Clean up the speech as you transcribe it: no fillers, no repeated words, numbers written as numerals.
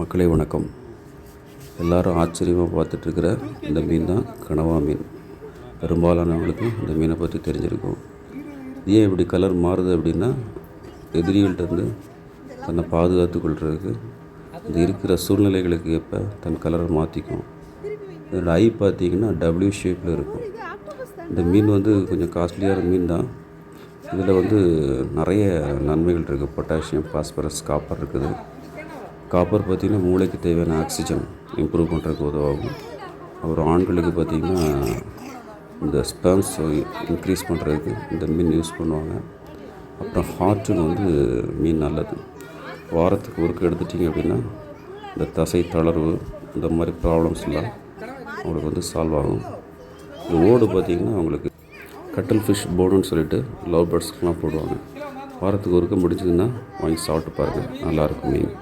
மக்களே வணக்கம். எல்லோரும் ஆச்சரியமாக பார்த்துட்ருக்கிற இந்த மீன் தான் கனவா மீன். பெரும்பாலானவங்களுக்கு இந்த மீனை பற்றி தெரிஞ்சிருக்கும். ஏன் இப்படி கலர் மாறுது அப்படின்னா, எதிரிகள்கிட்டருந்து தன்னை பாதுகாத்து கொள்கிறதுக்கு இந்த இருக்கிற சூழ்நிலைகளுக்கு ஏற்ப தன் கலரை மாற்றிக்கும். இதோட ஐ பார்த்திங்கன்னா டபிள்யூ ஷேப்பில் இருக்கும். இந்த மீன் கொஞ்சம் காஸ்ட்லியான மீன் தான். இதில் நிறைய நன்மைகள் இருக்குது. பொட்டாசியம், பாஸ்பரஸ், காப்பர் இருக்குது. காப்பர் பார்த்திங்கன்னா மூளைக்கு தேவையான ஆக்சிஜன் இம்ப்ரூவ் பண்ணுறதுக்கு உதவாகும். அப்புறம் ஆண்களுக்கு பார்த்திங்கன்னா இந்த ஸ்பெர்ம்ஸ் இன்க்ரீஸ் பண்ணுறதுக்கு இந்த மீன் யூஸ் பண்ணுவாங்க. அப்புறம் ஹார்ட்டுக்கு மீன் நல்லது. வாரத்துக்கு ஒருக்க எடுத்துட்டிங்க அப்படின்னா இந்த தசை தளர்வு இந்த மாதிரி ப்ராப்ளம்ஸ்லாம் அவங்களுக்கு சால்வ் ஆகும். இந்த ஓடு பார்த்திங்கன்னா அவங்களுக்கு கட்டல் ஃபிஷ் போர்டுன்னு சொல்லிட்டு லவ் பேர்ட்ஸ்க்கெலாம் போடுவாங்க. வாரத்துக்கு ஒருக்க முடிஞ்சதுன்னா வாங்கி சாப்பிட்டு பாருங்கள், நல்லாயிருக்கும் மீன்.